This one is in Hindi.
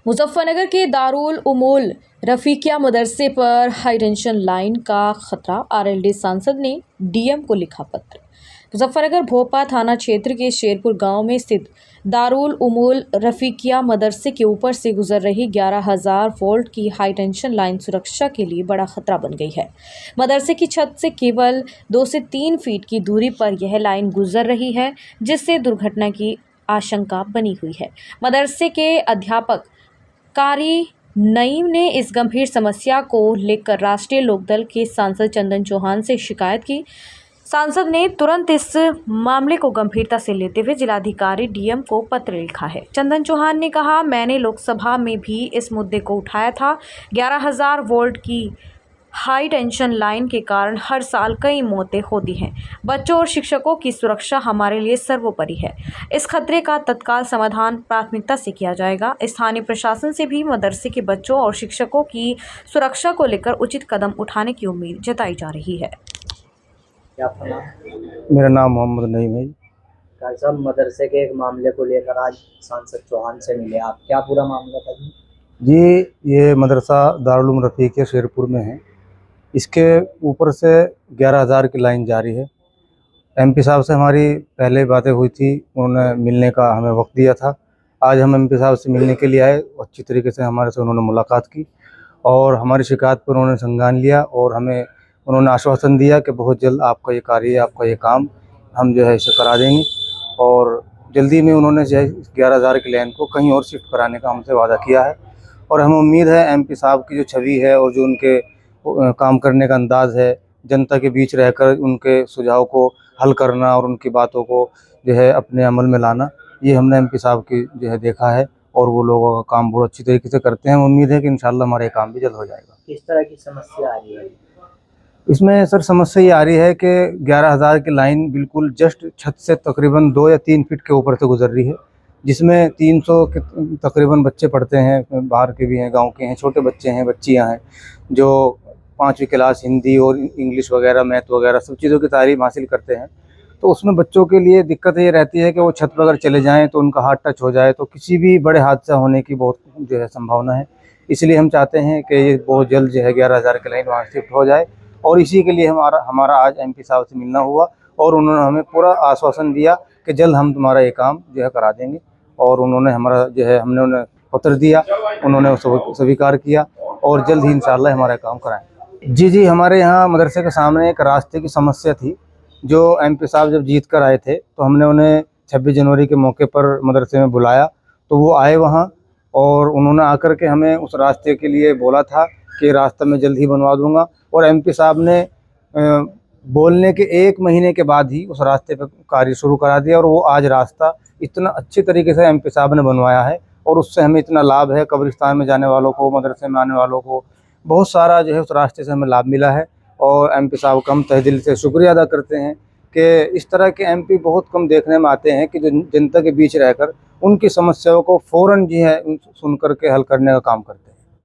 मुजफ्फरनगर के दारुल उमूल रफीकिया मदरसे पर हाई टेंशन लाइन का खतरा। आरएलडी सांसद ने डीएम को लिखा पत्र। मुजफ्फरनगर भोपा थाना क्षेत्र के शेरपुर गांव में स्थित दारुल उमूल रफीकिया मदरसे के ऊपर से गुजर रही 11,000 वोल्ट की हाई टेंशन लाइन सुरक्षा के लिए बड़ा खतरा बन गई है। मदरसे की छत से केवल 2 से 3 फीट की दूरी पर यह लाइन गुजर रही है, जिससे दुर्घटना की आशंका बनी हुई है। मदरसे के अध्यापक कारी नईम ने इस गंभीर समस्या को लेकर राष्ट्रीय लोकदल के सांसद चंदन चौहान से शिकायत की। सांसद ने तुरंत इस मामले को गंभीरता से लेते हुए जिलाधिकारी डीएम को पत्र लिखा है। चंदन चौहान ने कहा, मैंने लोकसभा में भी इस मुद्दे को उठाया था। 11,000 वोल्ट की हाई टेंशन लाइन के कारण हर साल कई मौतें होती हैं। बच्चों और शिक्षकों की सुरक्षा हमारे लिए सर्वोपरि है। इस खतरे का तत्काल समाधान प्राथमिकता से किया जाएगा। स्थानीय प्रशासन से भी मदरसे के बच्चों और शिक्षकों की सुरक्षा को लेकर उचित कदम उठाने की उम्मीद जताई जा रही है। क्या आपका मेरा नाम मोहम्मद नईम है। कारी साहब, मदरसे के एक मामले को लेकर आज सांसद चौहान से मिले आप, क्या पूरा मामला था जी? ये मदरसा दारुल उमूल रफीकिया शेरपुर में है। इसके ऊपर से 11,000 की लाइन जारी है। एमपी साहब से हमारी पहले बातें हुई थी, उन्होंने मिलने का हमें वक्त दिया था। आज हम एमपी साहब से मिलने के लिए आए। अच्छी तरीके से हमारे से उन्होंने मुलाकात की और हमारी शिकायत पर उन्होंने संज्ञान लिया और हमें उन्होंने आश्वासन दिया कि बहुत जल्द आपका ये कार्य, आपका ये काम हम जो है इसे करा देंगे। और जल्दी में उन्होंने जो है 11,000 की लाइन को कहीं और शिफ्ट कराने का हमसे वादा किया है। और हमें उम्मीद है एमपी साहब की जो छवि है और जो उनके काम करने का अंदाज़ है, जनता के बीच रहकर उनके सुझाव को हल करना और उनकी बातों को जो है अपने अमल में लाना, ये हमने एमपी साहब की जो है देखा है और वो लोगों का काम बहुत अच्छी तरीके से करते हैं। उम्मीद है कि इंशाल्लाह हमारा ये काम भी जल्द हो जाएगा। किस तरह की समस्या आ रही है इसमें सर समस्या ये आ रही है कि 11,000 की लाइन बिल्कुल जस्ट छत से तकरीबन 2 या 3 फीट के ऊपर से गुजर रही है, जिसमें 300 के तकरीबन बच्चे पढ़ते हैं। बाहर के भी हैं, गांव के हैं, छोटे बच्चे हैं, बच्चियां हैं जो 5वीं क्लास हिंदी और इंग्लिश वगैरह, मैथ वगैरह सब चीज़ों की तालीम हासिल करते हैं। तो उसमें बच्चों के लिए दिक्कत ये रहती है कि वो छत पर अगर चले जाएँ तो उनका हाथ टच हो जाए तो किसी भी बड़े हादसा होने की बहुत जो है संभावना है। इसलिए हम चाहते हैं कि ये बहुत जल्द जो है 11,000 की लाइन वहाँ शिफ्ट हो जाए और इसी के लिए हमारा आज एमपी साहब से मिलना हुआ और उन्होंने हमें पूरा आश्वासन दिया कि जल्द हम तुम्हारा ये काम जो है करा देंगे। और उन्होंने हमारा जो है हमने उन्हें पत्र दिया, उन्होंने उसको स्वीकार किया और जल्द ही इंशाल्लाह हमारा काम कराएंगे। जी, हमारे यहाँ मदरसे के सामने एक रास्ते की समस्या थी, जो एमपी साहब जब जीत कर आए थे तो हमने उन्हें 26 जनवरी के मौके पर मदरसे में बुलाया, तो वो आए वहाँ और उन्होंने आकर के हमें उस रास्ते के लिए बोला था कि रास्ता मैं जल्द ही बनवा दूंगा। और एमपी साहब ने बोलने के 1 महीने के बाद ही उस रास्ते पर कार्य शुरू करा दिया और वो आज रास्ता इतना अच्छी तरीके से एमपी साहब ने बनवाया है और उससे हमें इतना लाभ है। कब्रिस्तान में जाने वालों को, मदरसे में आने वालों को बहुत सारा जो है उस रास्ते से हमें लाभ मिला है। और एमपी साहब का हम तहे दिल से शुक्रिया अदा करते हैं कि इस तरह के एमपी बहुत कम देखने में आते हैं कि जो जनता के बीच रहकर उनकी समस्याओं को फ़ौरन जो है सुन कर के हल करने का काम करते हैं।